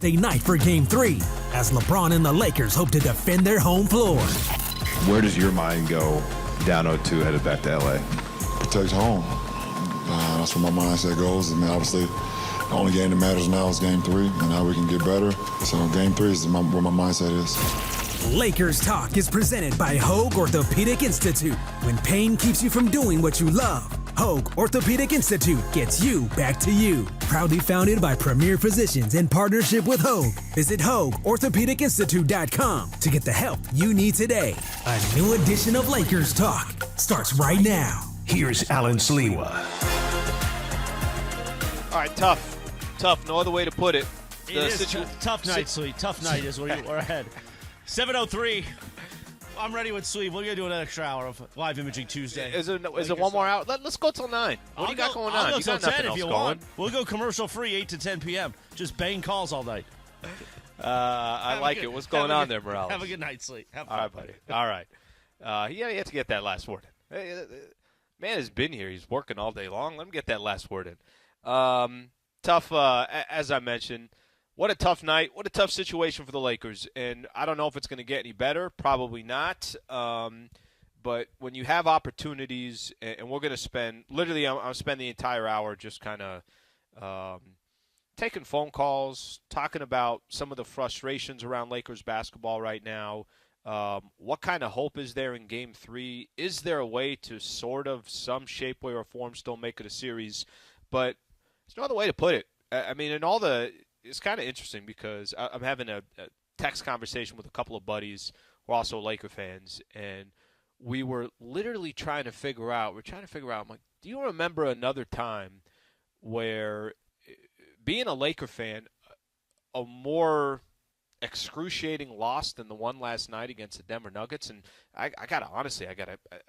Thursday night for Game 3 as LeBron and the Lakers hope to defend their home floor. Where does your mind go down 0-2 headed back to L.A.? Protect home. That's where my mindset goes. I mean, obviously, the only game that matters now is Game 3 and how we can get better. So Game 3 is where my mindset is. Lakers Talk is presented by Hoag Orthopedic Institute. When pain keeps you from doing what you love, Hoag Orthopedic Institute gets you back to you. Proudly founded by premier physicians in partnership with Hoag. Visit HoagOrthopedicInstitute.com to get the help you need today. A new edition of Lakers Talk starts right now. Here's Alan Sliwa. All right, tough. No other way to put it. It is tough night, Sweet. Tough night is where we're ahead. 7:03. I'm ready with Sweet. We're going to do an extra hour of Live Imaging Tuesday. Is it one more hour? Let's go till 9. What do you got going on? I'll go You till got nothing 10 if else you going. want. We'll go commercial free 8 to 10 p.m. Just bang calls all night. I like it. What's going on there, Morales? Have a good night, Sweet. Have fun. All right, buddy. All right. You have to get that last word in. Hey, man has been here. He's working all day long. Let him get that last word in. Tough, as I mentioned. What a tough night. What a tough situation for the Lakers. And I don't know if it's going to get any better. Probably not. But when you have opportunities, and we're going to spend – literally, I'll spend the entire hour just kind of taking phone calls, talking about some of the frustrations around Lakers basketball right now. What kind of hope is there in Game 3? Is there a way to sort of some shape, way, or form still make it a series? But there's no other way to put it. I mean, in all the – it's kind of interesting because I'm having a text conversation with a couple of buddies who are also Laker fans, and we were literally trying to figure out, I'm like, do you remember another time where being a Laker fan, a more excruciating loss than the one last night against the Denver Nuggets? And I got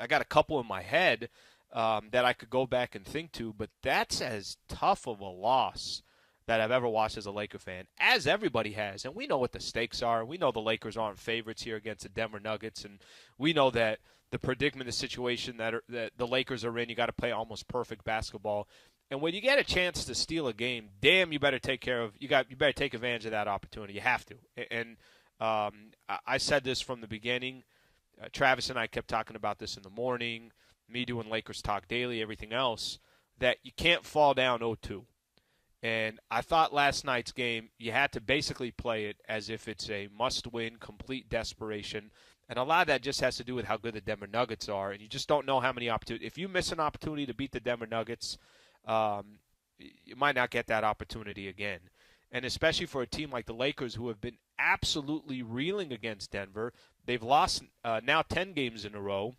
a couple in my head that I could go back and think to, but that's as tough of a loss that I've ever watched as a Laker fan, as everybody has. And we know what the stakes are. We know the Lakers aren't favorites here against the Denver Nuggets, and we know that the predicament, the situation that the Lakers are in, you got to play almost perfect basketball. And when you get a chance to steal a game, damn, you better take advantage of that opportunity. You have to. And I said this from the beginning. Travis and I kept talking about this in the morning, me doing Lakers Talk Daily, everything else, that you can't fall down 0-2. And I thought last night's game, you had to basically play it as if it's a must-win, complete desperation. And a lot of that just has to do with how good the Denver Nuggets are. And you just don't know how many opportunities. If you miss an opportunity to beat the Denver Nuggets, you might not get that opportunity again. And especially for a team like the Lakers, who have been absolutely reeling against Denver. They've lost now 10 games in a row.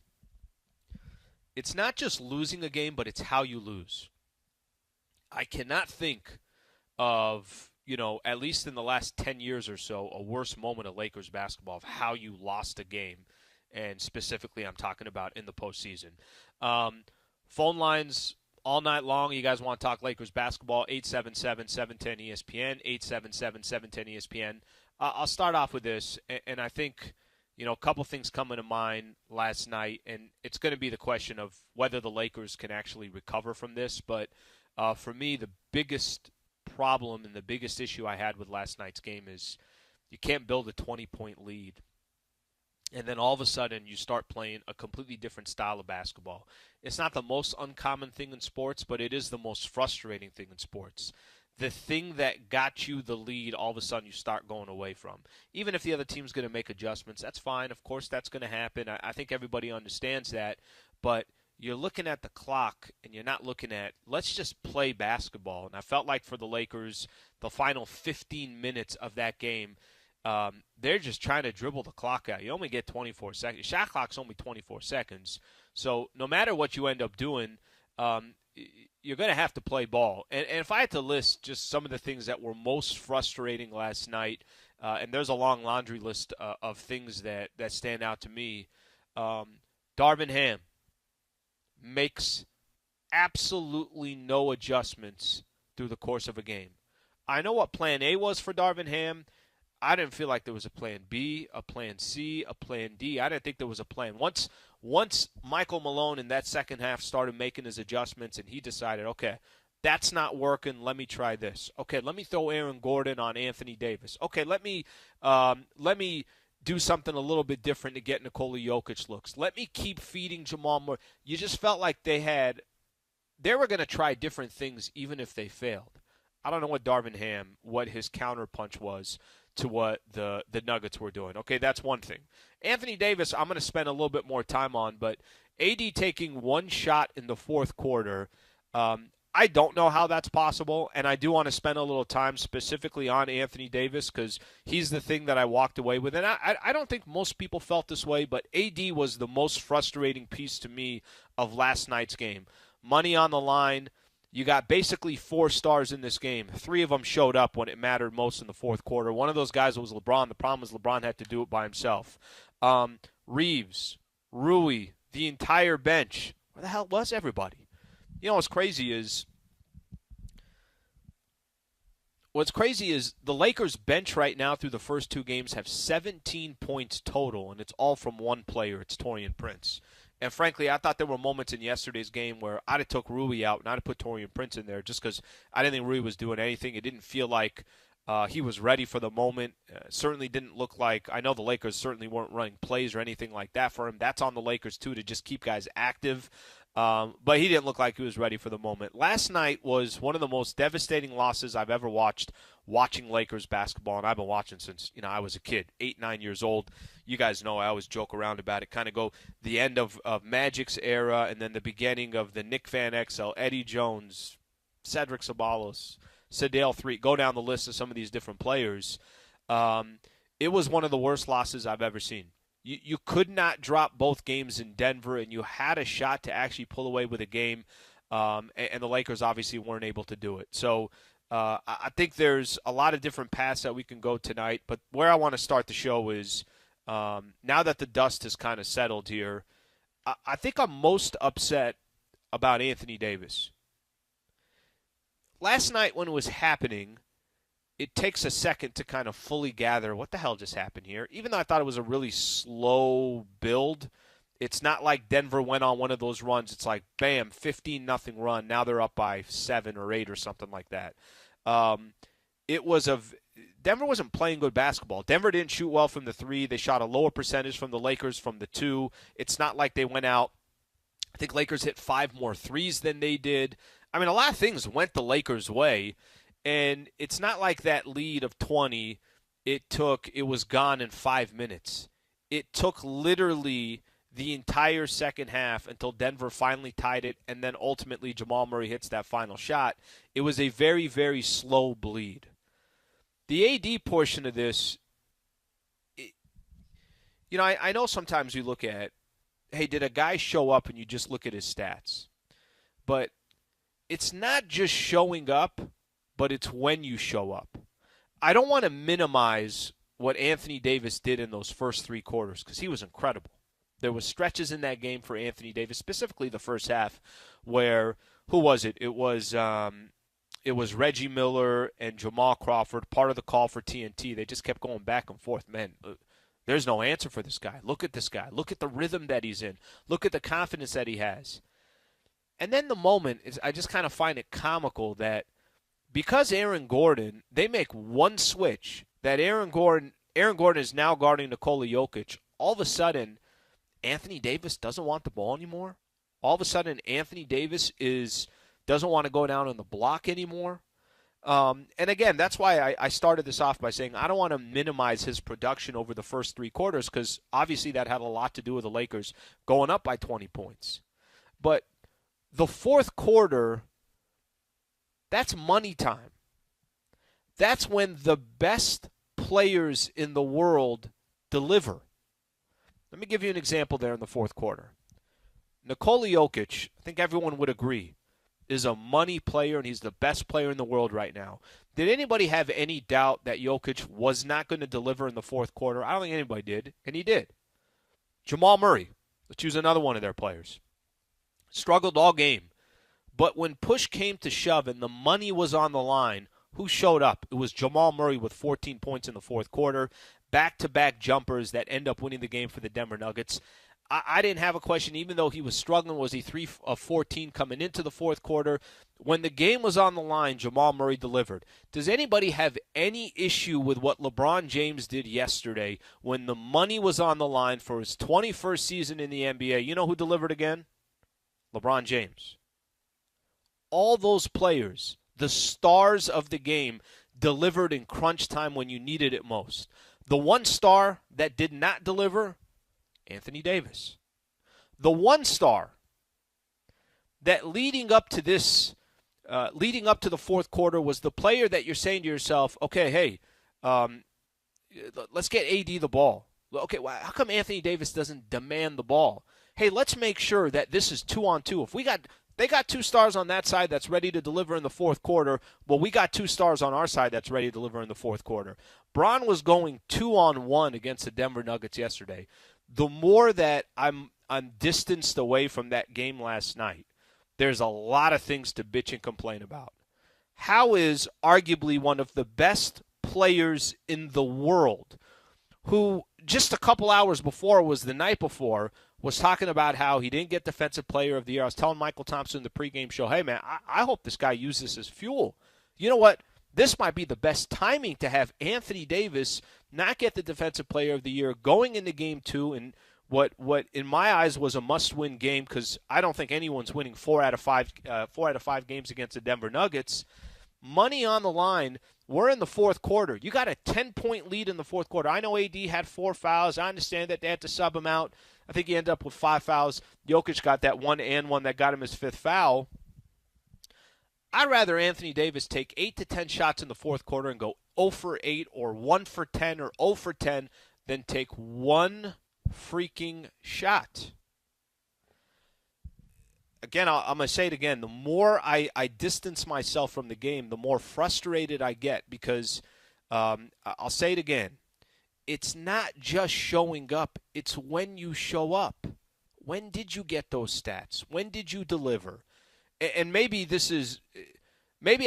It's not just losing a game, but it's how you lose. I cannot think of, at least in the last 10 years or so, a worse moment of Lakers basketball of how you lost a game. And specifically, I'm talking about in the postseason. Phone lines all night long. You guys want to talk Lakers basketball, 877-710-ESPN, 877-710-ESPN. I'll start off with this, and I think, a couple things coming to mind last night, and it's going to be the question of whether the Lakers can actually recover from this, but for me, the biggest problem and the biggest issue I had with last night's game is you can't build a 20-point lead. And then all of a sudden you start playing a completely different style of basketball. It's not the most uncommon thing in sports, but it is the most frustrating thing in sports. The thing that got you the lead, all of a sudden you start going away from. Even if the other team's going to make adjustments, that's fine. Of course, that's going to happen. I think everybody understands that. But you're looking at the clock, and you're not looking at, let's just play basketball. And I felt like for the Lakers, the final 15 minutes of that game, they're just trying to dribble the clock out. You only get 24 seconds. Shot clock's only 24 seconds. So no matter what you end up doing, you're going to have to play ball. And if I had to list just some of the things that were most frustrating last night, and there's a long laundry list of things that stand out to me, Darvin Ham makes absolutely no adjustments through the course of a game. I know what plan A was for Darvin Ham. I didn't feel like there was a plan B, a plan C, a plan D. I didn't think there was a plan. Once Michael Malone in that second half started making his adjustments and he decided, okay, That's not working. Let me try this. Okay, let me throw Aaron Gordon on Anthony Davis. Okay, let me do something a little bit different to get Nikola Jokic looks. Let me keep feeding Jamal Murray. You just felt like they were going to try different things even if they failed. I don't know what Darvin Ham, what his counterpunch was to what the Nuggets were doing. Okay, that's one thing. Anthony Davis, I'm going to spend a little bit more time on, but AD taking one shot in the fourth quarter, I don't know how that's possible, and I do want to spend a little time specifically on Anthony Davis because he's the thing that I walked away with. And I don't think most people felt this way, but AD was the most frustrating piece to me of last night's game. Money on the line. You got basically 4 stars in this game. 3 of them showed up when it mattered most in the fourth quarter. One of those guys was LeBron. The problem was LeBron had to do it by himself. Reeves, Rui, the entire bench. Where the hell was everybody? You know what's crazy is the Lakers bench right now through the first 2 games have 17 points total, and it's all from one player. It's Taurean Prince. And frankly, I thought there were moments in yesterday's game where I'd have took Rui out and I'd have put Taurean Prince in there just because I didn't think Rui was doing anything. It didn't feel like he was ready for the moment. Certainly didn't look like – I know the Lakers certainly weren't running plays or anything like that for him. That's on the Lakers, too, to just keep guys active. But he didn't look like he was ready for the moment. Last night was one of the most devastating losses I've ever watching Lakers basketball, and I've been watching since I was a kid, 8, 9 years old. You guys know I always joke around about it, kind of go the end of Magic's era and then the beginning of the Nick Van Exel, Eddie Jones, Cedric Sabalos, Sedale 3, go down the list of some of these different players. It was one of the worst losses I've ever seen. You could not drop both games in Denver, and you had a shot to actually pull away with a game, and the Lakers obviously weren't able to do it. So I think there's a lot of different paths that we can go tonight, but where I want to start the show is now that the dust has kind of settled here, I think I'm most upset about Anthony Davis. Last night when it was happening, it takes a second to kind of fully gather what the hell just happened here. Even though I thought it was a really slow build, it's not like Denver went on one of those runs. It's like, bam, 15-0 run. Now they're up by 7 or 8 or something like that. Denver wasn't playing good basketball. Denver didn't shoot well from the 3. They shot a lower percentage from the Lakers from the 2. It's not like they went out. I think Lakers hit 5 more threes than they did. I mean, a lot of things went the Lakers' way. And it's not like that lead of 20, it was gone in 5 minutes. It took literally the entire second half until Denver finally tied it, and then ultimately Jamal Murray hits that final shot. It was a very, very slow bleed. The AD portion of this, I know sometimes you look at, hey, did a guy show up and you just look at his stats? But it's not just showing up, but it's when you show up. I don't want to minimize what Anthony Davis did in those first 3 quarters because he was incredible. There was stretches in that game for Anthony Davis, specifically the first half, where, who was it? It was Reggie Miller and Jamal Crawford, part of the call for TNT. They just kept going back and forth. Man, there's no answer for this guy. Look at this guy. Look at the rhythm that he's in. Look at the confidence that he has. And then the moment is, I just kind of find it comical that because Aaron Gordon, they make one switch that Aaron Gordon is now guarding Nikola Jokic. All of a sudden, Anthony Davis doesn't want the ball anymore. All of a sudden, Anthony Davis doesn't want to go down on the block anymore. And again, that's why I started this off by saying I don't want to minimize his production over the first 3 quarters because obviously that had a lot to do with the Lakers going up by 20 points. But the fourth quarter, that's money time. That's when the best players in the world deliver. Let me give you an example there in the fourth quarter. Nikola Jokic, I think everyone would agree, is a money player and he's the best player in the world right now. Did anybody have any doubt that Jokic was not going to deliver in the fourth quarter? I don't think anybody did, and he did. Jamal Murray, let's choose another one of their players, struggled all game. But when push came to shove and the money was on the line, who showed up? It was Jamal Murray with 14 points in the fourth quarter, back-to-back jumpers that end up winning the game for the Denver Nuggets. I didn't have a question, even though he was struggling. Was he 3 of 14 coming into the fourth quarter? When the game was on the line, Jamal Murray delivered. Does anybody have any issue with what LeBron James did yesterday when the money was on the line for his 21st season in the NBA? You know who delivered again? LeBron James. All those players, the stars of the game, delivered in crunch time when you needed it most. The one star that did not deliver, Anthony Davis. The one star that leading up to the fourth quarter was the player that you're saying to yourself, okay, hey, let's get AD the ball. Okay, well, how come Anthony Davis doesn't demand the ball? Hey, let's make sure that this is 2-on-2. If they got 2 stars on that side that's ready to deliver in the fourth quarter, well, we got 2 stars on our side that's ready to deliver in the fourth quarter. Bron was going 2-on-1 against the Denver Nuggets yesterday. The more that I'm distanced away from that game last night, there's a lot of things to bitch and complain about. How is arguably one of the best players in the world, who just a couple hours before was the night before, was talking about how he didn't get Defensive Player of the Year. I was telling Michael Thompson in the pregame show, hey, man, I hope this guy uses this as fuel. You know what? This might be the best timing to have Anthony Davis not get the Defensive Player of the Year going into Game 2 and what in my eyes was a must-win game, because I don't think anyone's winning 4 out of 5 games against the Denver Nuggets. Money on the line. We're in the fourth quarter. You got a 10-point lead in the fourth quarter. I know AD had 4 fouls. I understand that they had to sub him out. I think he ended up with 5 fouls. Jokic got that one that got him his 5th foul. I'd rather Anthony Davis take 8 to 10 shots in the fourth quarter and go 0 for 8 or 1 for 10 or 0 for 10 than take one freaking shot. Again, I'm going to say it again. The more I distance myself from the game, the more frustrated I get, because I'll say it again. It's not just showing up. It's when you show up. When did you get those stats? When did you deliver? And maybe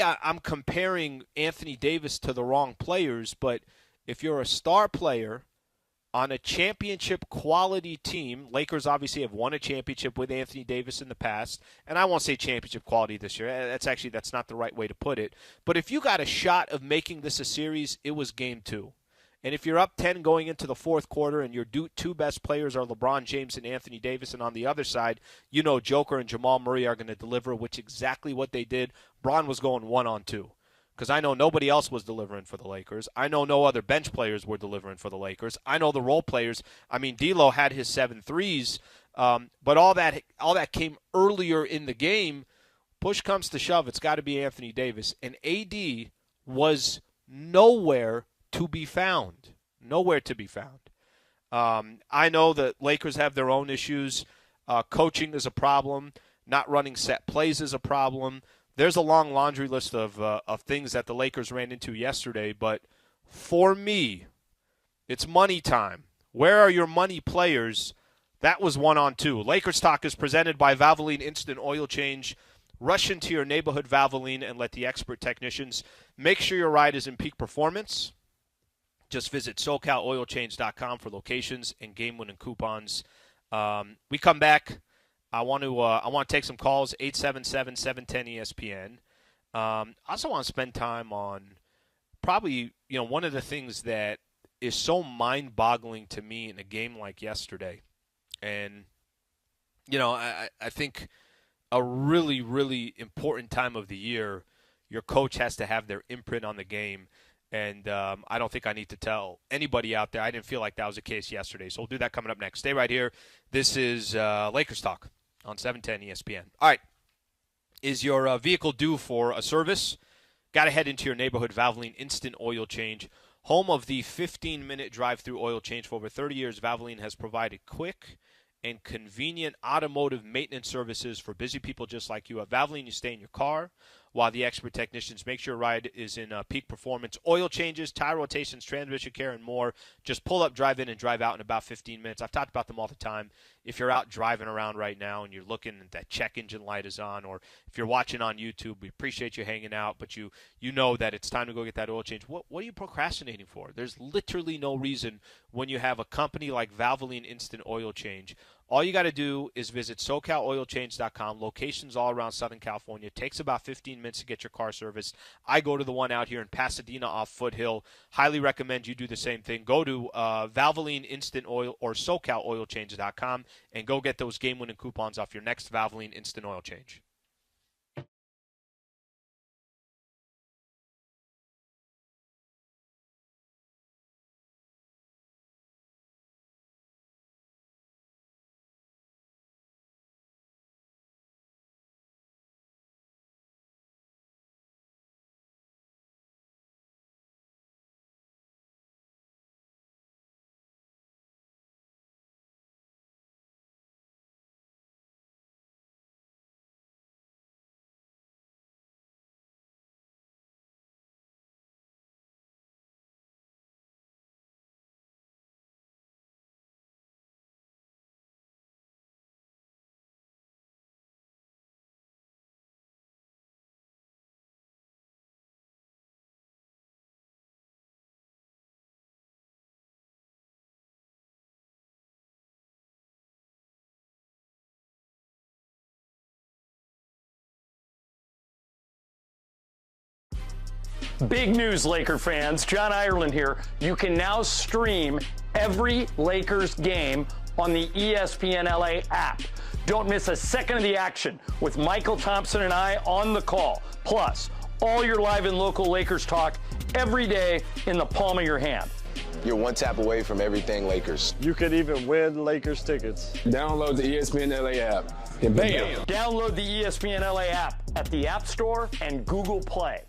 I'm comparing Anthony Davis to the wrong players, but if you're a star player on a championship quality team, Lakers obviously have won a championship with Anthony Davis in the past, and I won't say championship quality this year. That's not the right way to put it. But if you got a shot of making this a series, it was Game 2. And if you're up 10 going into the fourth quarter and your 2 best players are LeBron James and Anthony Davis, and on the other side, you know Joker and Jamal Murray are going to deliver, which exactly what they did. Bron was going 1-on-2. Because I know nobody else was delivering for the Lakers. I know no other bench players were delivering for the Lakers. I know the role players. I mean, D'Lo had his 7 threes, but all that came earlier in the game. Push comes to shove, it's got to be Anthony Davis. And AD was nowhere to be found. Nowhere to be found. I know that Lakers have their own issues. Coaching is a problem. Not running set plays is a problem. There's a long laundry list of things that the Lakers ran into yesterday, but for me, it's money time. Where are your money players? That was 1-on-2. Lakers Talk is presented by Valvoline Instant Oil Change. Rush into your neighborhood Valvoline and let the expert technicians make sure your ride is in peak performance. Just visit SoCalOilChange.com for locations and game-winning coupons. We come back. I want to take some calls, 877-710-ESPN. I also want to spend time on probably, one of the things that is so mind-boggling to me in a game like yesterday. And, I think a really, really important time of the year, your coach has to have their imprint on the game. And I don't think I need to tell anybody out there. I didn't feel like that was the case yesterday. So we'll do that coming up next. Stay right here. This is Lakers Talk on 710 ESPN. All right. Is your vehicle due for a service? Got to head into your neighborhood Valvoline Instant Oil Change. Home of the 15-minute drive-through oil change. For over 30 years, Valvoline has provided quick and convenient automotive maintenance services for busy people just like you. At Valvoline, you stay in your car while the expert technicians make sure your ride is in peak performance. Oil changes, tire rotations, transmission care, and more. Just pull up, drive in, and drive out in about 15 minutes. I've talked about them all the time. If you're out driving around right now and you're looking and that check engine light is on, or if you're watching on YouTube, we appreciate you hanging out, but you know that it's time to go get that oil change. What are you procrastinating for? There's literally no reason when you have a company like Valvoline Instant Oil Change, All you got to do is visit SoCalOilChange.com. Locations all around Southern California. It takes about 15 minutes to get your car serviced. I go to the one out here in Pasadena off Foothill. Highly recommend you do the same thing. Go to Valvoline Instant Oil or SoCalOilChange.com and go get those game-winning coupons off your next Valvoline Instant Oil Change. Big news, Laker fans. John Ireland here. You can now stream every Lakers game on the ESPN LA app. Don't miss a second of the action with Michael Thompson and I on the call. Plus, all your live and local Lakers talk every day in the palm of your hand. You're one tap away from everything Lakers. You could even win Lakers tickets. Download the ESPN LA app and bam! Download the ESPN LA app at the App Store and Google Play.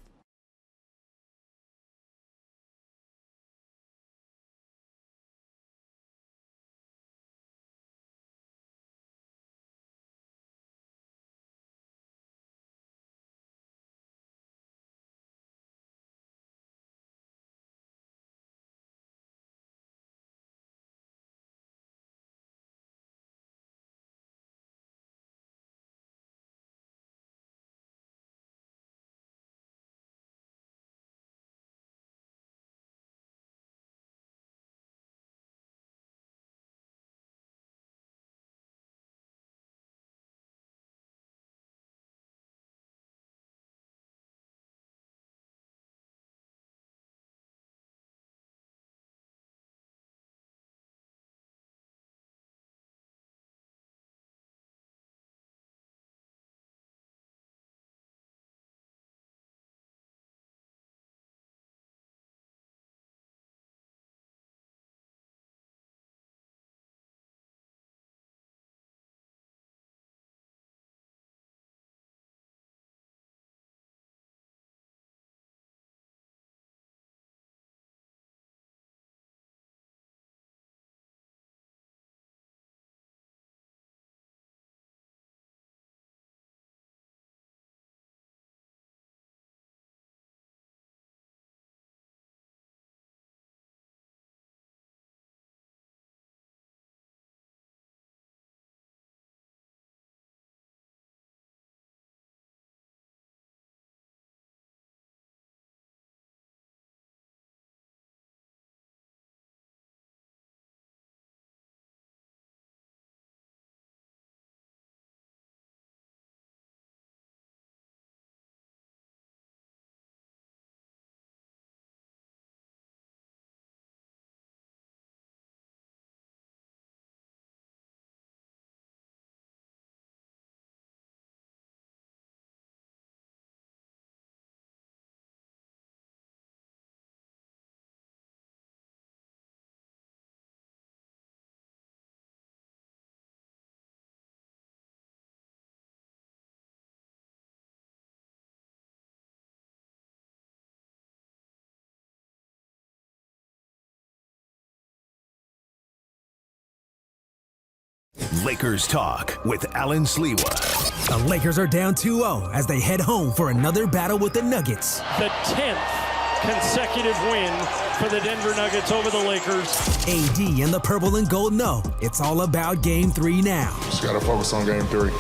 Lakers Talk with Alan Sliwa. The Lakers are down 2-0 as they head home for another battle with the Nuggets. The 10th consecutive win for the Denver Nuggets over the Lakers. AD and the purple and gold know it's all about Game 3 now. Just got to focus on Game 3.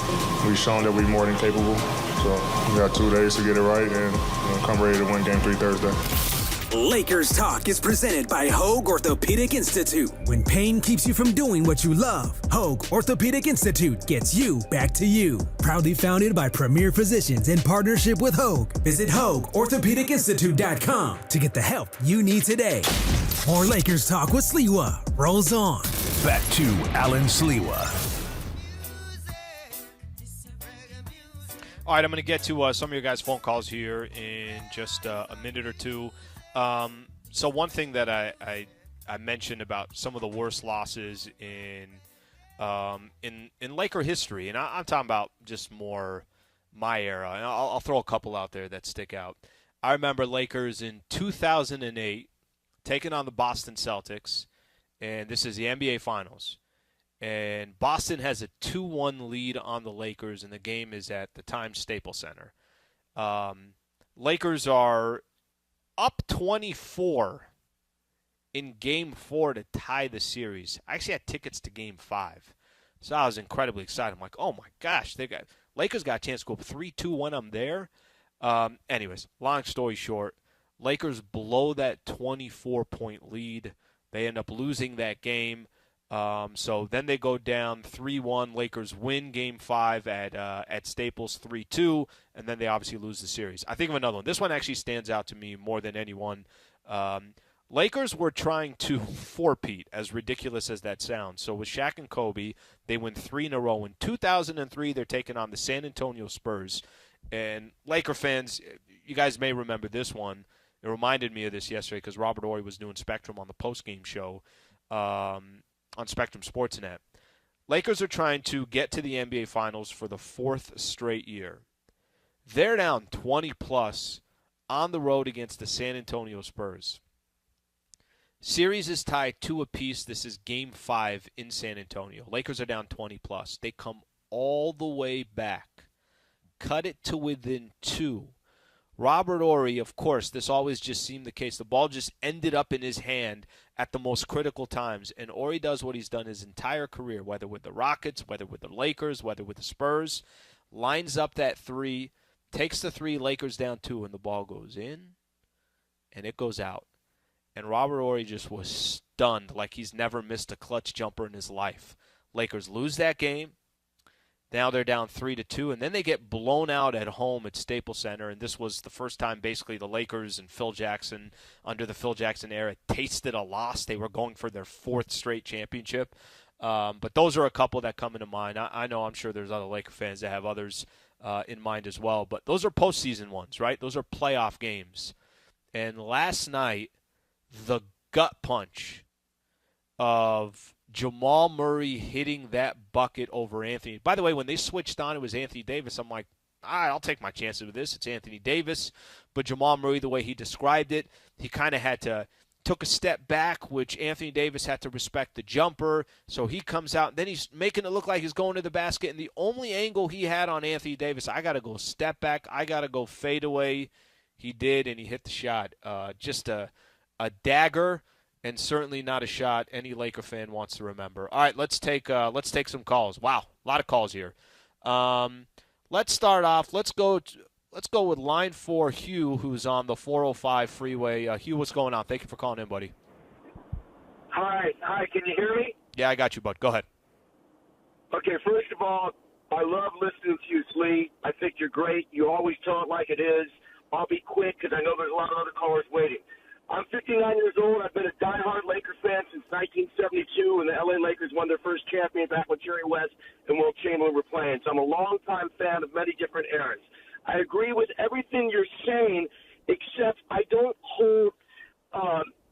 We've shown that we're more than capable. So we got 2 days to get it right and come ready to win Game 3 Thursday. Lakers Talk is presented by Hoag Orthopedic Institute. When pain keeps you from doing what you love, Hoag Orthopedic Institute gets you back to you. Proudly founded by premier physicians in partnership with Hoag. Visit HoagOrthopedicInstitute.com to get the help you need today. More Lakers Talk with Sliwa rolls on. Back to Alan Sliwa. All right, I'm going to get to some of your guys' phone calls here in just a minute or two. So one thing that I mentioned about some of the worst losses in Laker history, and I'm talking about just more my era, and I'll throw a couple out there that stick out. I remember Lakers in 2008 taking on the Boston Celtics, and this is the NBA Finals. And Boston has a 2-1 lead on the Lakers, and the game is at the Times Staples Center. Lakers are up 24 in Game 4 to tie the series. I actually had tickets to Game 5, so I was incredibly excited. I'm like, oh my gosh, Lakers got a chance to go up 3-2 when I'm there. Anyways, long story short, Lakers blow that 24-point lead. They end up losing that game. So then they go down 3-1. Lakers win Game 5 at Staples 3-2, and then they obviously lose the series. I think of another one. This one actually stands out to me more than any one. Lakers were trying to four-peat, as ridiculous as that sounds. So with Shaq and Kobe, they win 3 in a row. In 2003, they're taking on the San Antonio Spurs. And Laker fans, you guys may remember this one. It reminded me of this yesterday because Robert Horry was doing Spectrum on the post-game show. On Spectrum Sportsnet. Lakers are trying to get to the NBA Finals for the 4th straight year. They're down 20-plus on the road against the San Antonio Spurs. Series is tied 2 apiece. This is Game 5 in San Antonio. Lakers are down 20-plus. They come all the way back, cut it to within 2. Robert Horry, of course, this always just seemed the case. The ball just ended up in his hand at the most critical times. And Horry does what he's done his entire career, whether with the Rockets, whether with the Lakers, whether with the Spurs. Lines up that 3, takes the 3, Lakers down 2, and the ball goes in, and it goes out. And Robert Horry just was stunned like he's never missed a clutch jumper in his life. Lakers lose that game. Now they're down 3-2, and then they get blown out at home at Staples Center. And this was the first time basically the Lakers and Phil Jackson, under the Phil Jackson era, tasted a loss. They were going for their 4th straight championship. But those are a couple that come into mind. I know I'm sure there's other Laker fans that have others in mind as well. But those are postseason ones, right? Those are playoff games. And last night, the gut punch of Jamal Murray hitting that bucket over Anthony. By the way, when they switched on, it was Anthony Davis. I'm like, all right, I'll take my chances with this. It's Anthony Davis. But Jamal Murray, the way he described it, he kind of took a step back, which Anthony Davis had to respect the jumper. So he comes out, and then he's making it look like he's going to the basket. And the only angle he had on Anthony Davis, I got to go step back. I got to go fade away. He did, and he hit the shot. Just a dagger. And certainly not a shot any Laker fan wants to remember. All right, let's take some calls. Wow, a lot of calls here. Let's start off. Let's go with line 4, Hugh, who's on the 405 freeway. Hugh, what's going on? Thank you for calling in, buddy. Hi. Can you hear me? Yeah, I got you, bud. Go ahead. Okay, first of all, I love listening to you, Slee. I think you're great. You always tell it like it is. I'll be quick because I know there's a lot of other callers waiting. I'm 59 years old. I've been a diehard Laker fan since 1972 when the LA Lakers won their first champion back when Jerry West and Wilt Chamberlain were playing. So I'm a longtime fan of many different eras. I agree with everything you're saying, except I don't hold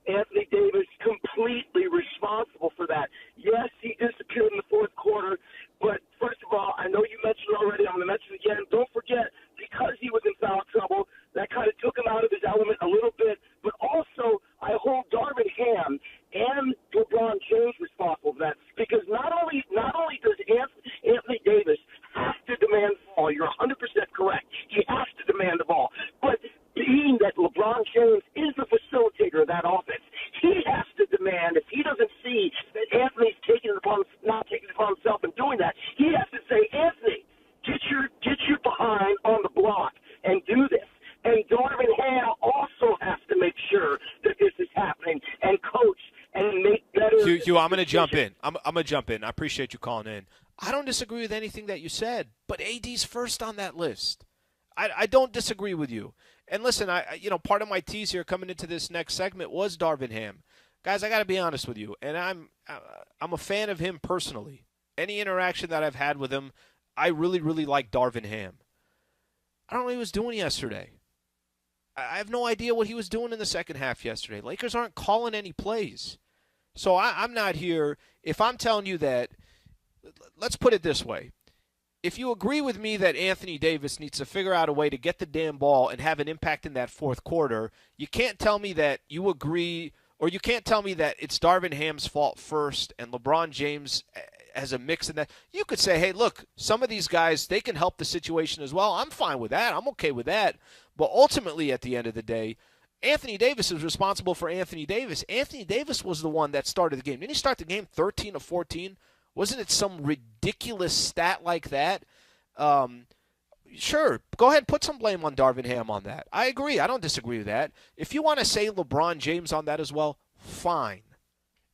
Anthony Davis completely responsible for that. Yes, he disappeared in the 4th quarter, but first of all, I know you mentioned it already. I'm going to mention it again. Don't forget, because he was in foul trouble, that kind of took him out of his element a little bit. But also, I hold Darvin Ham and LeBron James responsible for that, because not only does Anthony Davis have to demand the ball, you're 100% correct. He has to demand the ball. But being that LeBron James is the facilitator of that offense, he has to demand, if he doesn't see that Anthony's Hugh, I'm going to jump in. I'm going to jump in. I appreciate you calling in. I don't disagree with anything that you said, but AD's first on that list. I don't disagree with you. And listen, part of my tease here coming into this next segment was Darvin Ham. Guys, I got to be honest with you, and I'm a fan of him personally. Any interaction that I've had with him, I really, really like Darvin Ham. I don't know what he was doing yesterday. I have no idea what he was doing in the second half yesterday. Lakers aren't calling any plays. So I'm not here. If I'm telling you that, let's put it this way. If you agree with me that Anthony Davis needs to figure out a way to get the damn ball and have an impact in that fourth quarter, you can't tell me that you agree, or you can't tell me that it's Darvin Ham's fault first and LeBron James has a mix in that. You could say, hey, look, some of these guys, they can help the situation as well. I'm fine with that. I'm okay with that. But ultimately, at the end of the day, Anthony Davis is responsible for Anthony Davis. Anthony Davis was the one that started the game. Didn't he start the game 13 of 14? Wasn't it some ridiculous stat like that? Sure, go ahead and put some blame on Darvin Ham on that. I agree. I don't disagree with that. If you want to say LeBron James on that as well, fine.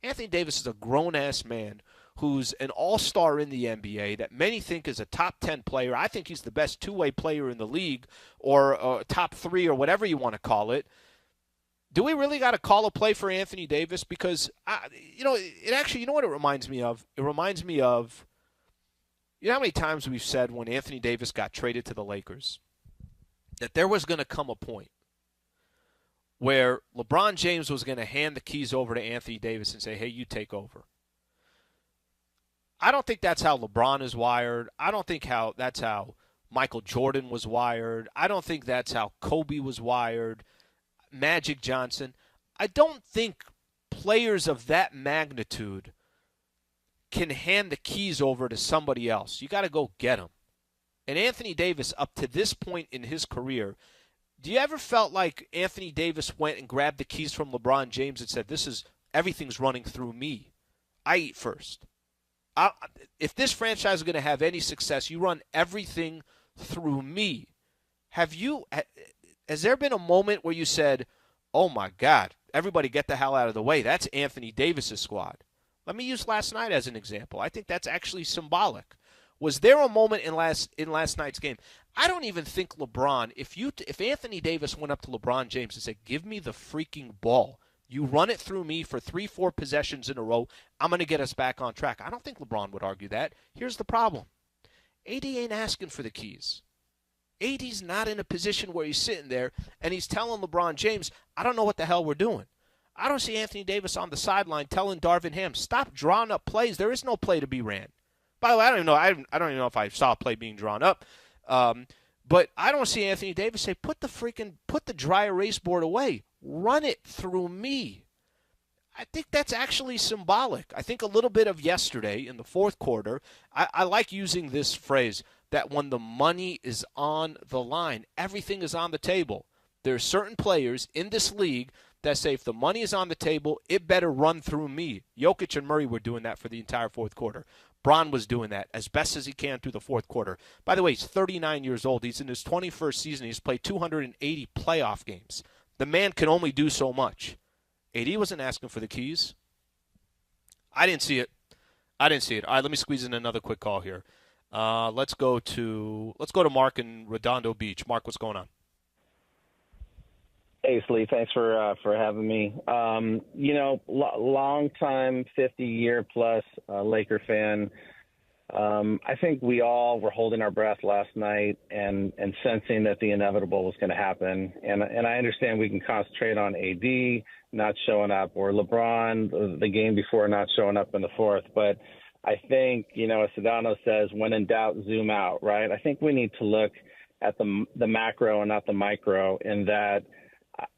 Anthony Davis is a grown-ass man who's an all-star in the NBA that many think is a top 10 player. I think he's the best two-way player in the league, or top 3, or whatever you want to call it. Do we really got to call a play for Anthony Davis? Because, it actually, you know what it reminds me of? It reminds me of, you know how many times we've said when Anthony Davis got traded to the Lakers that there was going to come a point where LeBron James was going to hand the keys over to Anthony Davis and say, hey, you take over. I don't think that's how LeBron is wired. I don't think that's how Michael Jordan was wired. I don't think that's how Kobe was wired. Magic Johnson. I don't think players of that magnitude can hand the keys over to somebody else. You got to go get them. And Anthony Davis, up to this point in his career, do you ever felt like Anthony Davis went and grabbed the keys from LeBron James and said, everything's running through me. I eat first. If this franchise is going to have any success, you run everything through me. Has there been a moment where you said, oh, my God, everybody get the hell out of the way? That's Anthony Davis's squad. Let me use last night as an example. I think that's actually symbolic. Was there a moment in last night's game? I don't even think LeBron, if Anthony Davis went up to LeBron James and said, give me the freaking ball, you run it through me for 3-4 possessions in a row, I'm going to get us back on track. I don't think LeBron would argue that. Here's the problem. AD ain't asking for the keys. AD's not in a position where he's sitting there and he's telling LeBron James, I don't know what the hell we're doing. I don't see Anthony Davis on the sideline telling Darvin Ham, stop drawing up plays. There is no play to be ran. By the way, I don't even know if I saw a play being drawn up. But I don't see Anthony Davis say, put the dry erase board away. Run it through me. I think that's actually symbolic. I think a little bit of yesterday in the fourth quarter, I like using this phrase, that when the money is on the line, everything is on the table. There are certain players in this league that say if the money is on the table, it better run through me. Jokic and Murray were doing that for the entire fourth quarter. Bron was doing that as best as he can through the fourth quarter. By the way, he's 39 years old. He's in his 21st season. He's played 280 playoff games. The man can only do so much. AD wasn't asking for the keys. I didn't see it. All right, let me squeeze in another quick call here. Let's go to Mark in Redondo Beach. Mark, what's going on? Hey, Slee, thanks for having me. Long time, 50-year plus Laker fan. I think we all were holding our breath last night and sensing that the inevitable was going to happen. And I understand we can concentrate on AD not showing up, or LeBron the game before not showing up in the fourth. But I think, as Sedano says, when in doubt, zoom out, right? I think we need to look at the macro and not the micro, in that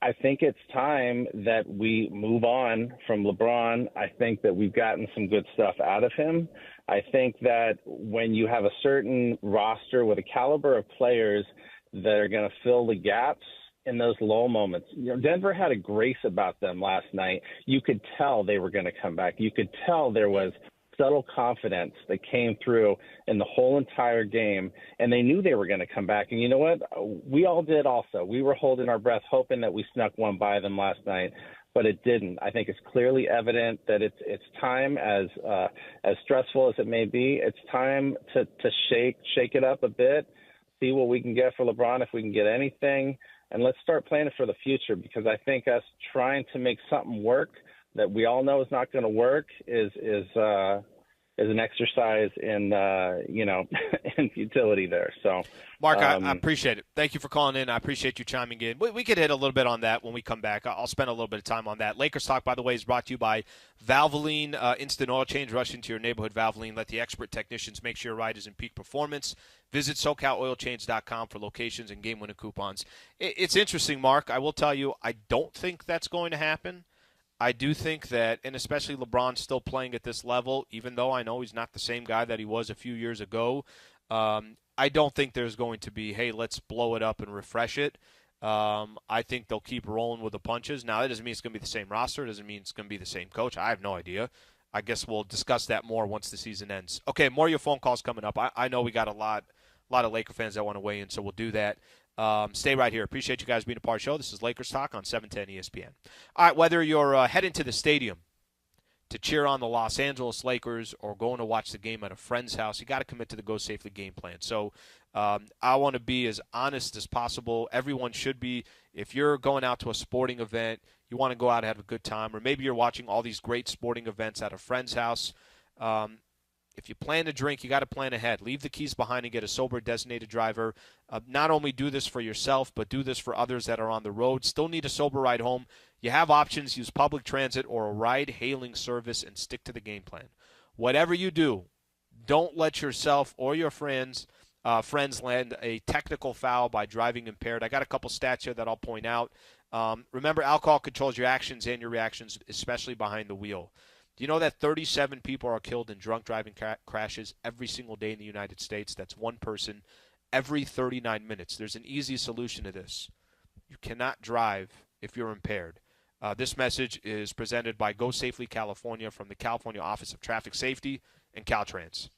I think it's time that we move on from LeBron. I think that we've gotten some good stuff out of him. I think that when you have a certain roster with a caliber of players that are going to fill the gaps in those low moments, Denver had a grace about them last night. You could tell they were going to come back. You could tell there was subtle confidence that came through in the whole entire game, and they knew they were going to come back. And you know what? We all did also. We were holding our breath, hoping that we snuck one by them last night. but it didn't. I think it's clearly evident that it's time, as stressful as it may be, it's time to shake it up a bit, see what we can get for LeBron, if we can get anything, and let's start planning for the future, because I think us trying to make something work that we all know is not going to work is an exercise in in futility there. So, Mark, I appreciate it. Thank you for calling in. I appreciate you chiming in. We could hit a little bit on that when we come back. I'll spend a little bit of time on that. Lakers Talk, by the way, is brought to you by Valvoline Instant Oil Change. Rush into your neighborhood Valvoline. Let the expert technicians make sure your ride is in peak performance. Visit SoCalOilChange.com for locations and game-winning coupons. It's interesting, Mark. I will tell you, I don't think that's going to happen. I do think that, and especially LeBron still playing at this level, even though I know he's not the same guy that he was a few years ago, I don't think there's going to be, hey, let's blow it up and refresh it. I think they'll keep rolling with the punches. Now, that doesn't mean it's going to be the same roster. It doesn't mean it's going to be the same coach. I have no idea. I guess we'll discuss that more once the season ends. Okay, more of your phone calls coming up. I know we got a lot of Laker fans that want to weigh in, so we'll do that. Stay right here. Appreciate you guys being a part of the show. This is Lakers Talk on 710 ESPN. All right, whether you're heading to the stadium to cheer on the Los Angeles Lakers or going to watch the game at a friend's house, you got to commit to the Go Safely game plan. So I want to be as honest as possible. Everyone should be. If you're going out to a sporting event, you want to go out and have a good time, or maybe you're watching all these great sporting events at a friend's house. If you plan to drink, you got to plan ahead. Leave the keys behind and get a sober designated driver. Not only do this for yourself, but do this for others that are on the road. Still need a sober ride home. You have options. Use public transit or a ride-hailing service and stick to the game plan. Whatever you do, don't let yourself or your friends land a technical foul by driving impaired. I got a couple stats here that I'll point out. Remember, alcohol controls your actions and your reactions, especially behind the wheel. Do you know that 37 people are killed in drunk driving crashes every single day in the United States? That's one person every 39 minutes. There's an easy solution to this. You cannot drive if you're impaired. This message is presented by Go Safely California from the California Office of Traffic Safety and Caltrans.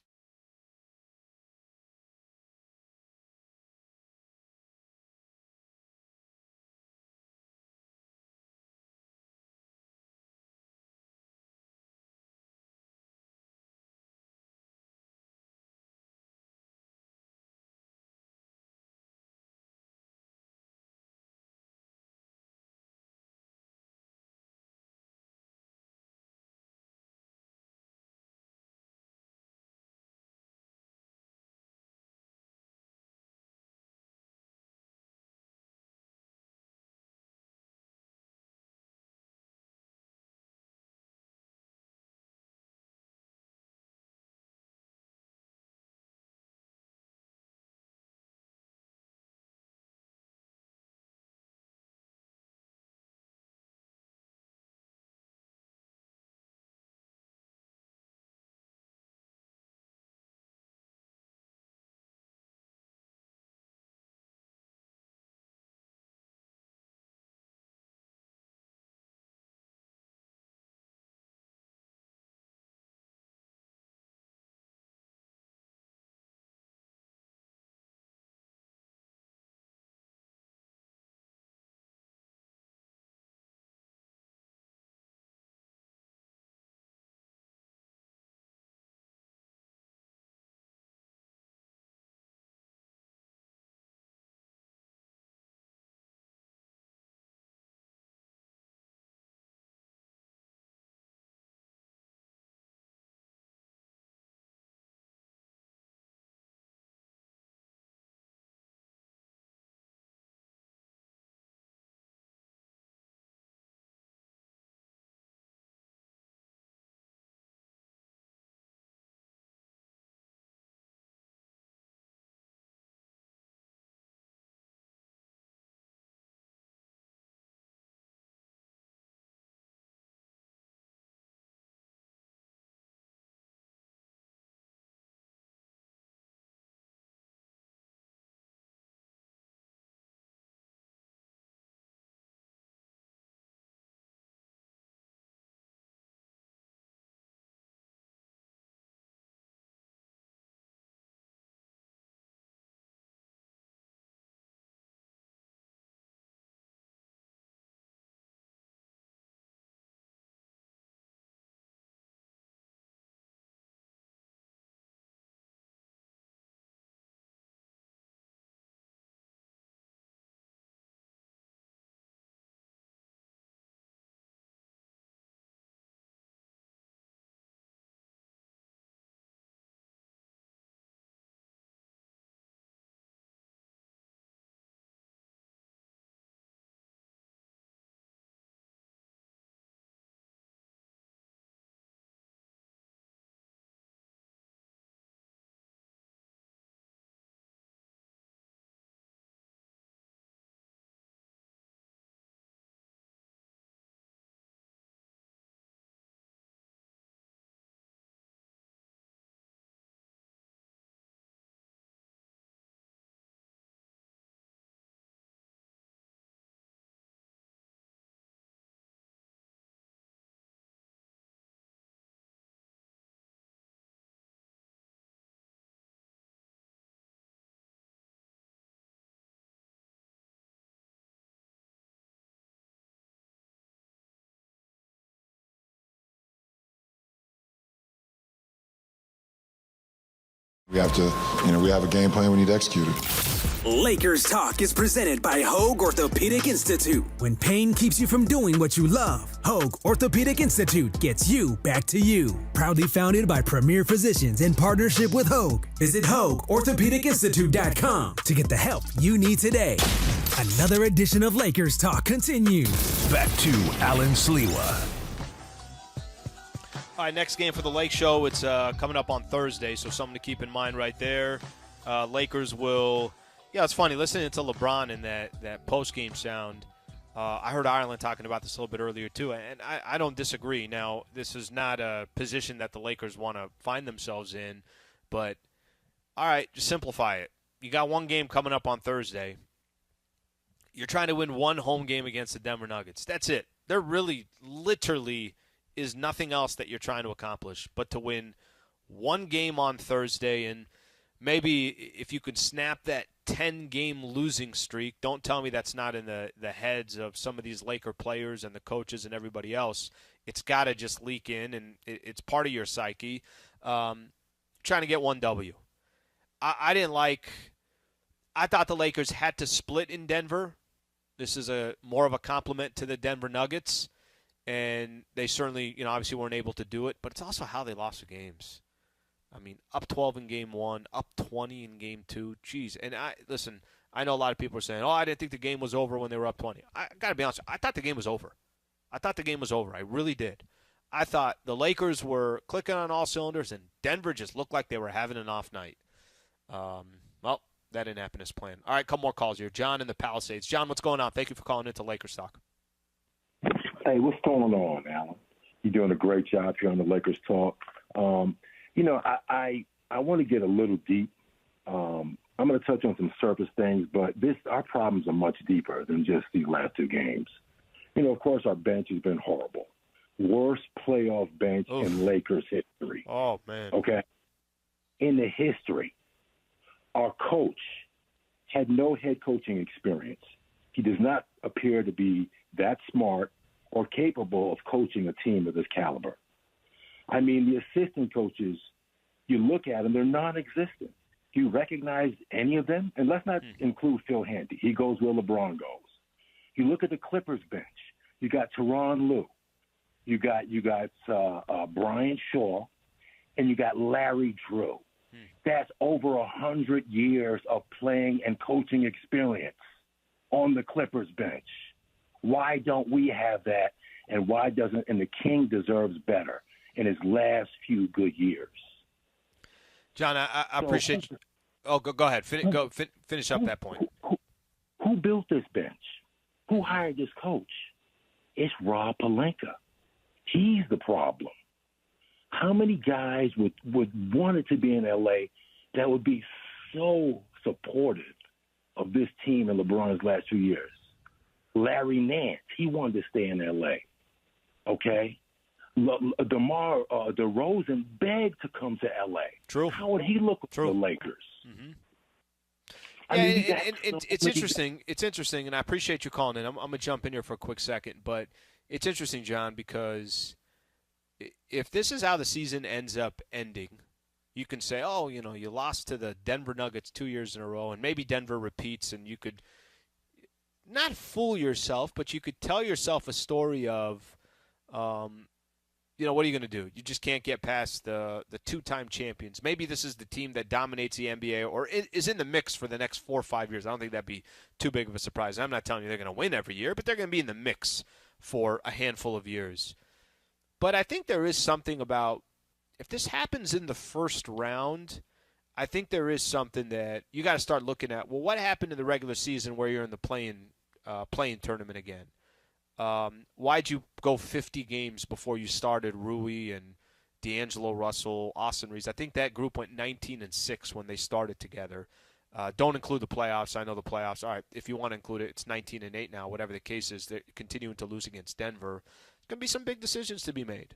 We have to, we have a game plan. We need to execute it. Lakers Talk is presented by Hoag Orthopedic Institute. When pain keeps you from doing what you love, Hoag Orthopedic Institute gets you back to you. Proudly founded by premier physicians in partnership with Hoag. Visit HoagOrthopedicInstitute.com to get the help you need today. Another edition of Lakers Talk continues. Back to Alan Sliwa. All right, next game for the Lake Show. It's coming up on Thursday, so something to keep in mind right there. Lakers will... Yeah, it's funny. Listening to LeBron in that post-game sound, I heard Ireland talking about this a little bit earlier too, and I don't disagree. Now, this is not a position that the Lakers want to find themselves in, but all right, just simplify it. You got one game coming up on Thursday. You're trying to win one home game against the Denver Nuggets. That's it. There really, literally is nothing else that you're trying to accomplish but to win one game on Thursday, and maybe if you could snap that 10-game losing streak, don't tell me that's not in the heads of some of these Laker players and the coaches and everybody else. It's got to just leak in, and it's part of your psyche. Trying to get one W. I thought the Lakers had to split in Denver. This is more of a compliment to the Denver Nuggets, and they certainly, obviously weren't able to do it, but it's also how they lost the games. I mean, up 12 in game 1, up 20 in game 2. Jeez. And listen, I know a lot of people are saying, I didn't think the game was over when they were up 20. I got to be honest, I thought the game was over. I really did. I thought the Lakers were clicking on all cylinders, and Denver just looked like they were having an off night. Well, that didn't happen as planned. All right, a couple more calls here. John in the Palisades. John, what's going on? Thank you for calling into Lakers Talk. Hey, what's going on, Alan? You're doing a great job here on the Lakers Talk. I want to get a little deep. I'm going to touch on some surface things, but our problems are much deeper than just these last two games. Of course, our bench has been horrible. Worst playoff bench in Lakers history. Oh, man. Okay? In the history. Our coach had no head coaching experience. He does not appear to be that smart or capable of coaching a team of this caliber. I mean, the assistant coaches, you look at them, they're non-existent. Do you recognize any of them? And let's not include Phil Handy. He goes where LeBron goes. You look at the Clippers bench. You got Tyronn Lue. You got Brian Shaw, and you got Larry Drew. That's over 100 years of playing and coaching experience on the Clippers bench. Why don't we have that? And why doesn't? And the King deserves better in his last few good years. John, I appreciate you. Oh, go ahead. Finish up that point. Who built this bench? Who hired this coach? It's Rob Pelinka. He's the problem. How many guys would want it to be in L.A. that would be so supportive of this team in LeBron's last 2 years? Larry Nance, he wanted to stay in L.A., okay? DeMar DeRozan begged to come to L.A. True. How would he look for the Lakers? Mm-hmm. It's interesting. It's interesting, and I appreciate you calling in. I'm going to jump in here for a quick second, but it's interesting, John, because if this is how the season ends up ending, you can say, you lost to the Denver Nuggets 2 years in a row, and maybe Denver repeats, and you could not fool yourself, but you could tell yourself a story of, what are you going to do? You just can't get past the two-time champions. Maybe this is the team that dominates the NBA or is in the mix for the next 4 or 5 years. I don't think that'd be too big of a surprise. I'm not telling you they're going to win every year, but they're going to be in the mix for a handful of years. But I think there is something about if this happens in the first round, I think there is something that you got to start looking at. Well, what happened in the regular season where you're in the playing tournament again? Why'd you go 50 games before you started Rui and D'Angelo Russell, Austin Reeves? I think that group went 19-6 when they started together. Don't include the playoffs. I know the playoffs. All right, if you want to include it, it's 19-8 now. Whatever the case is, they're continuing to lose against Denver. There's going to be some big decisions to be made.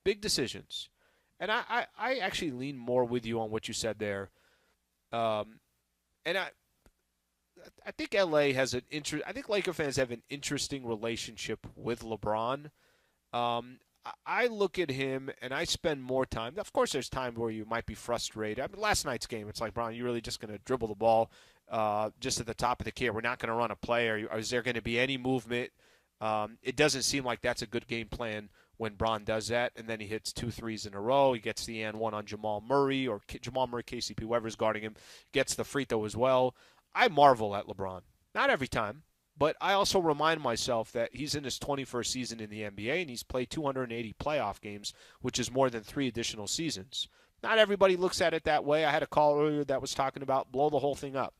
Big decisions. And I actually lean more with you on what you said there. And I think LA has I think Laker fans have an interesting relationship with LeBron. I look at him and I spend more time. Of course, there's time where you might be frustrated. I mean, last night's game, it's like, Bron, you really just going to dribble the ball just at the top of the key? We're not going to run a play. Or is there going to be any movement? It doesn't seem like that's a good game plan when Bron does that, and then he hits 2 threes in a row. He gets the and one on Jamal Murray, or Jamal Murray, KCP, whoever's guarding him, gets the free throw as well. I marvel at LeBron. Not every time, but I also remind myself that he's in his 21st season in the NBA, and he's played 280 playoff games, which is more than 3 additional seasons. Not everybody looks at it that way. I had a call earlier that was talking about blow the whole thing up.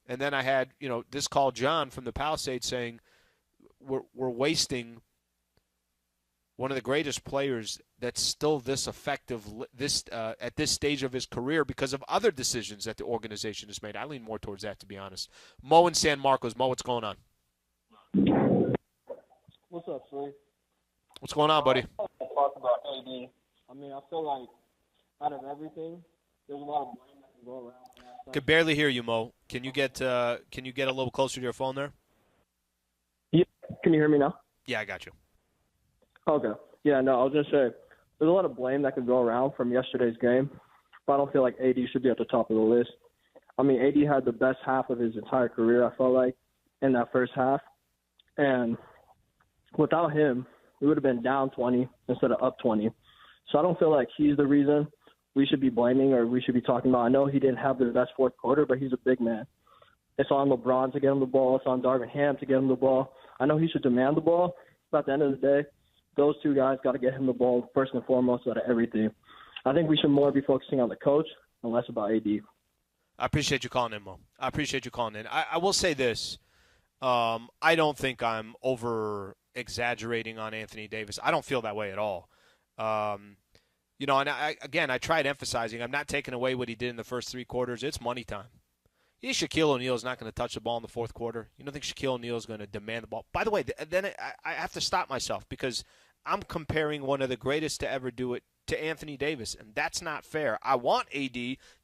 And then I had, this call, John from the Palisades, saying we're wasting one of the greatest players that's still this effective at this stage of his career because of other decisions that the organization has made. I lean more towards that, to be honest. Mo in San Marcos. Mo, what's going on? What's up, Sliwa? What's going on, buddy? I talk about AD. I mean, I feel like out of everything, there's a lot of blame that can go around. Could barely hear you, Mo. Can you get a little closer to your phone there? Yeah. Can you hear me now? Yeah, I got you. Okay. Yeah, no, I was going to say, there's a lot of blame that could go around from yesterday's game, but I don't feel like AD should be at the top of the list. I mean, AD had the best half of his entire career, I felt like, in that first half. And without him, we would have been down 20 instead of up 20. So I don't feel like he's the reason we should be blaming or we should be talking about. I know he didn't have the best fourth quarter, but he's a big man. It's on LeBron to get him the ball. It's on Darvin Ham to get him the ball. I know he should demand the ball, but at the end of the day, those two guys got to get him the ball first and foremost out of everything. I think we should more be focusing on the coach and less about AD. I appreciate you calling in, Mo. I appreciate you calling in. I will say this. I don't think I'm over-exaggerating on Anthony Davis. I don't feel that way at all. And I tried emphasizing, I'm not taking away what he did in the first 3 quarters. It's money time. You think Shaquille O'Neal is not going to touch the ball in the fourth quarter? You don't think Shaquille O'Neal is going to demand the ball? By the way, then I have to stop myself because I'm comparing one of the greatest to ever do it to Anthony Davis, and that's not fair. I want AD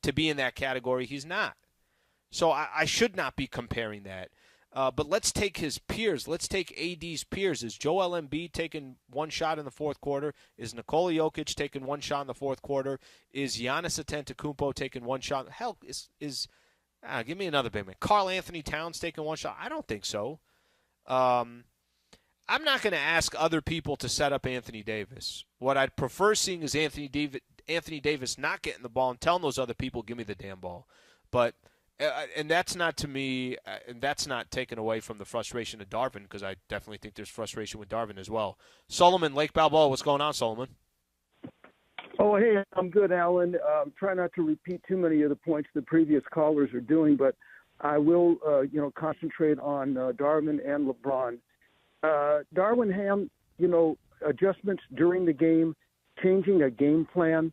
to be in that category. He's not. So I should not be comparing that. But let's take his peers. Let's take AD's peers. Is Joel Embiid taking 1 shot in the fourth quarter? Is Nikola Jokic taking 1 shot in the fourth quarter? Is Giannis Antetokounmpo taking 1 shot? Hell, give me another big man. Karl Anthony Towns taking 1 shot? I don't think so. I'm not going to ask other people to set up Anthony Davis. What I'd prefer seeing is Anthony Davis not getting the ball and telling those other people, give me the damn ball. But and that's not, to me, and that's not taken away from the frustration of Darvin, because I definitely think there's frustration with Darvin as well. Solomon, Lake Balboa, what's going on, Solomon? Oh, hey, I'm good, Alan. Try not to repeat too many of the points the previous callers are doing, but I will, concentrate on Darvin and LeBron. Darvin Ham, adjustments during the game, changing a game plan,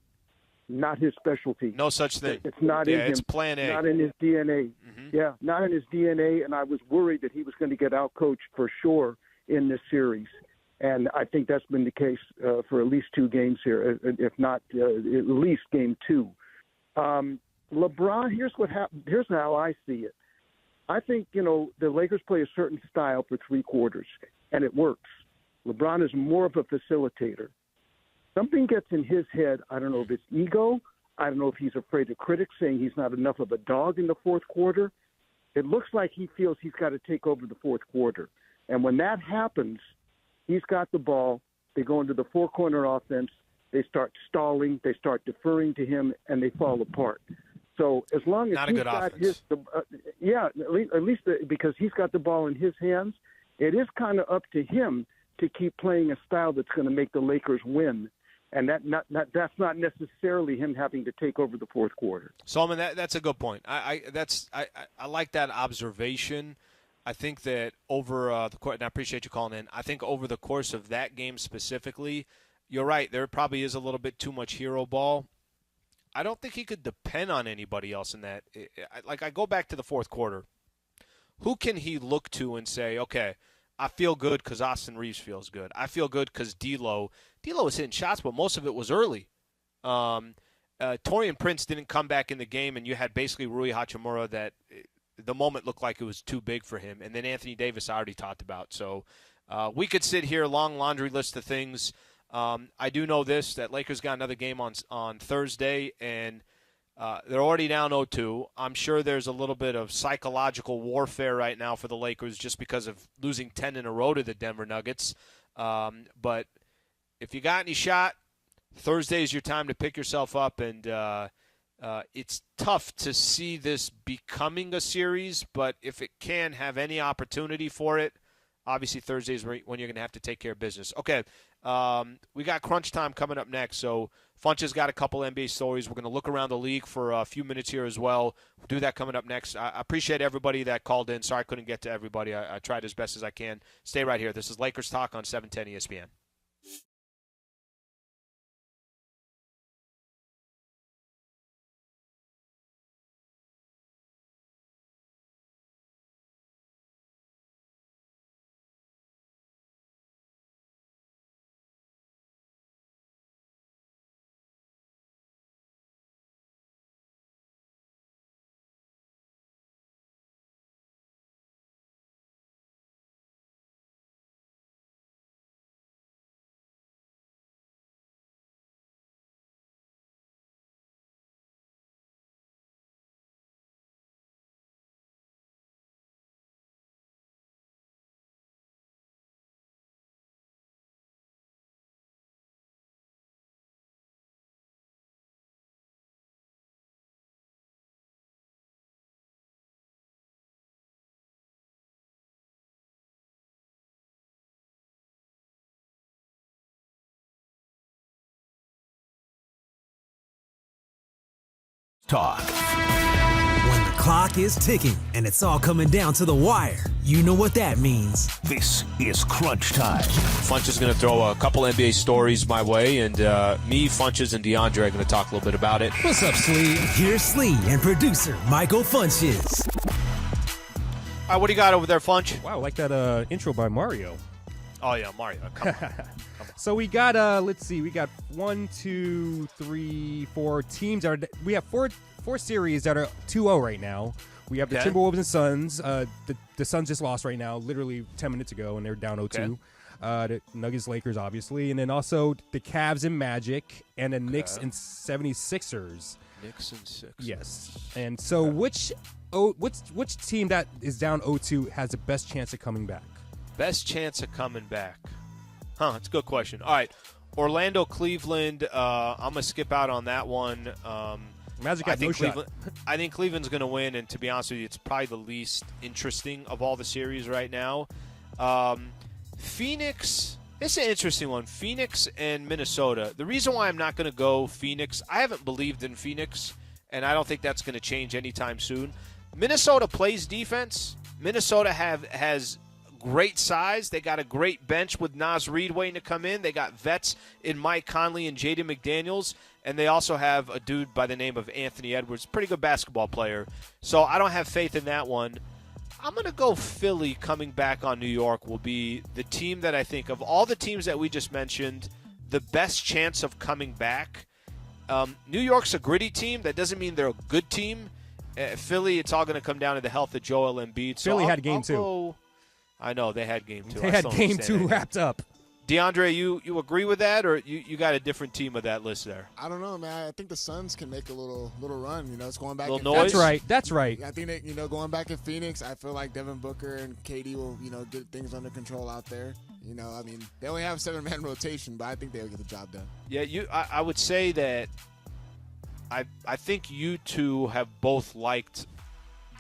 not his specialty. No such thing. It's not in him. It's plan A. Not in his DNA. Mm-hmm. Yeah, not in his DNA, and I was worried that he was going to get out-coached for sure in this series. And I think that's been the case for at least 2 games here, if not at least game 2. LeBron, here's how I see it. I think, the Lakers play a certain style for 3 quarters, and it works. LeBron is more of a facilitator. Something gets in his head. I don't know if it's ego. I don't know if he's afraid of critics saying he's not enough of a dog in the fourth quarter. It looks like he feels he's got to take over the fourth quarter. And when that happens, he's got the ball. They go into the 4-corner offense. They start stalling. They start deferring to him, and they fall apart. So as long as he's got at least because he's got the ball in his hands, it is kind of up to him to keep playing a style that's going to make the Lakers win. And that's not necessarily him having to take over the fourth quarter. Solomon, that's a good point. I like that observation. I think that over the course, and I appreciate you calling in, I think over the course of that game specifically, you're right, there probably is a little bit too much hero ball. I don't think he could depend on anybody else in that. I go back to the fourth quarter. Who can he look to and say, okay, I feel good because Austin Reeves feels good. I feel good because D'Lo was hitting shots, but most of it was early. Taurean Prince didn't come back in the game, and you had basically Rui Hachimura that the moment looked like it was too big for him. And then Anthony Davis I already talked about. So we could sit here, long laundry list of things I do know this, that Lakers got another game on Thursday, and they're already down 0-2. I'm sure there's a little bit of psychological warfare right now for the Lakers just because of losing 10 in a row to the Denver Nuggets. But if you got any shot, Thursday is your time to pick yourself up, and it's tough to see this becoming a series, but if it can have any opportunity for it, obviously Thursday is when you're going to have to take care of business. Okay, we got crunch time coming up next, so Funch has got a couple NBA stories. We're going to look around the league for a few minutes here as well. We'll do that coming up next. I appreciate everybody that called in. Sorry I couldn't get to everybody. I tried as best as I can. Stay right here. This is Lakers Talk on 710 ESPN. Talk. When the clock is ticking and it's all coming down to the wire, you know what that means. This is crunch time. Funch is going to throw a couple NBA stories my way, and me, Funches, and DeAndre are going to talk a little bit about it. What's up, Slee? Here's Slee and producer Michael Funches. All right, what do you got over there, Funch? Wow, I like that intro by Mario. Oh, yeah, Mario. Come on. So we got, let's see, we got 1, 2, 3, 4 teams. We have four series that are 2-0 right now. We have the Timberwolves and Suns. The Suns just lost right now, literally 10 minutes ago, and they're down 0-2. The Nuggets, Lakers, obviously. And then also the Cavs and Magic, and the Knicks and 76ers. Knicks and Sixers. Yes. And so which team that is down 0-2 has the best chance of coming back? Best chance of coming back. That's a good question. All right, Orlando, Cleveland. I'm going to skip out on that one. Magic got no shot. I think Cleveland's going to win, and to be honest with you, it's probably the least interesting of all the series right now. Phoenix, it's an interesting one. Phoenix and Minnesota. The reason why I'm not going to go Phoenix, I haven't believed in Phoenix, and I don't think that's going to change anytime soon. Minnesota plays defense. Minnesota has great size. They got a great bench with Naz Reid waiting to come in. They got vets in Mike Conley and Jaden McDaniels. And they also have a dude by the name of Anthony Edwards, pretty good basketball player. So I don't have faith in that one. I'm going to go Philly coming back on New York will be the team that I think of all the teams that we just mentioned, the best chance of coming back. New York's a gritty team. That doesn't mean they're a good team. Philly, it's all going to come down to the health of Joel Embiid. So Philly had game two. I know, they had game two. They had game two wrapped up. DeAndre, you agree with that, or you got a different team of that list there? I don't know, man. I think the Suns can make a little run. You know, it's going back. Little noise. That's right. I think that, going back in Phoenix, I feel like Devin Booker and KD will, get things under control out there. I mean, they only have a 7-man rotation, but I think they'll get the job done. Yeah, I would say that I think you two have both liked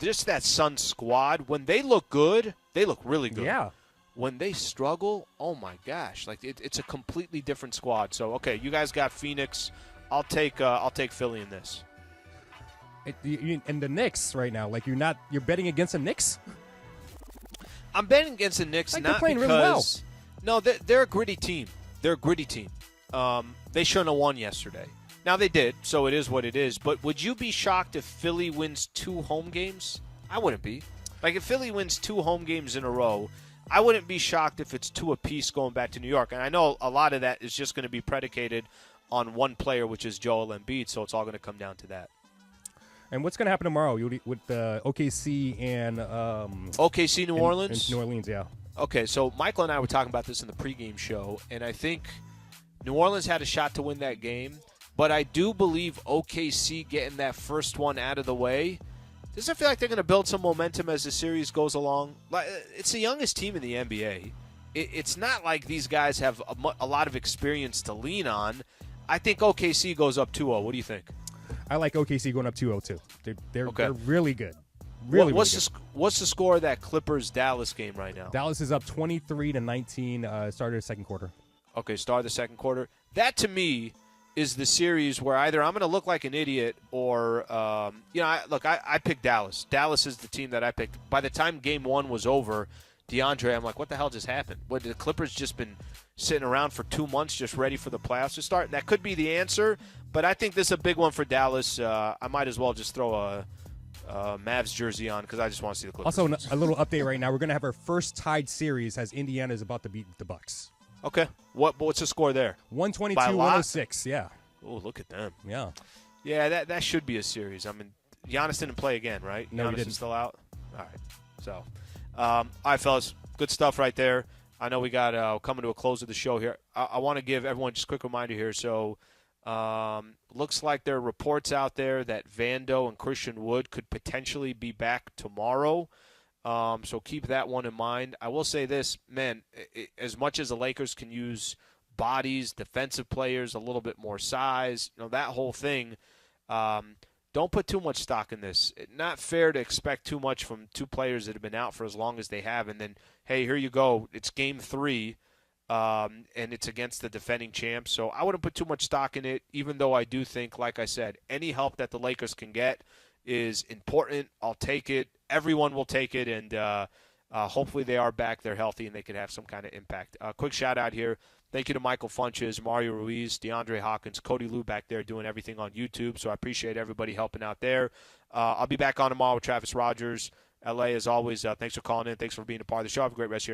just that Suns squad. When they look good, they look really good. Yeah. When they struggle, oh my gosh, like it's a completely different squad. So okay, you guys got Phoenix. I'll take Philly in this. And the Knicks right now, like you're betting against the Knicks. I'm betting against the Knicks, like not they're playing because really well. No, they're a gritty team. They're a gritty team. They shouldn't have won yesterday. Now they did, so it is what it is. But would you be shocked if Philly wins 2 home games? I wouldn't be. Like if Philly wins 2 home games in a row, I wouldn't be shocked if it's 2 apiece going back to New York. And I know a lot of that is just going to be predicated on one player, which is Joel Embiid, so it's all going to come down to that. And what's going to happen tomorrow with OKC and OKC New Orleans? New Orleans, yeah. Okay, so Michael and I were talking about this in the pregame show, and I think New Orleans had a shot to win that game, but I do believe OKC getting that first one out of the way. Does it feel like they're going to build some momentum as the series goes along? It's the youngest team in the NBA. It's not like these guys have a lot of experience to lean on. I think OKC goes up 2-0. What do you think? I like OKC going up 2-0 too. They're really good. What's the score of that Clippers-Dallas game right now? Dallas is up 23-19. Started the second quarter. Okay, start of the second quarter. That to me is the series where either I'm going to look like an idiot or, I picked Dallas. Dallas is the team that I picked. By the time game one was over, DeAndre, I'm like, what the hell just happened? What, the Clippers just been sitting around for 2 months just ready for the playoffs to start? That could be the answer, but I think this is a big one for Dallas. I might as well just throw a Mavs jersey on because I just want to see the Clippers. Also, a little update right now. We're going to have our first tied series as Indiana is about to beat the Bucks. Okay. What's the score there? 122-106, yeah. Oh, look at them. Yeah. Yeah, that should be a series. I mean, Giannis didn't play again, right? No, he Giannis didn't. is still out? All right. So, all right, fellas. Good stuff right there. I know we got coming to a close of the show here. I want to give everyone just a quick reminder here. So, looks like there are reports out there that Vando and Christian Wood could potentially be back tomorrow. So keep that one in mind. I will say this, man, as much as the Lakers can use bodies, defensive players, a little bit more size, that whole thing, don't put too much stock in this. Not fair to expect too much from two players that have been out for as long as they have, and then, hey, here you go. It's game 3, and it's against the defending champs. So I wouldn't put too much stock in it, even though I do think, like I said, any help that the Lakers can get is important. I'll take it. Everyone will take it, and hopefully they are back, they're healthy, and they can have some kind of impact. Quick shout-out here. Thank you to Michael Funches, Mario Ruiz, DeAndre Hawkins, Cody Lou back there doing everything on YouTube, so I appreciate everybody helping out there. I'll be back on tomorrow with Travis Rogers. LA, as always, thanks for calling in. Thanks for being a part of the show. Have a great rest of your night.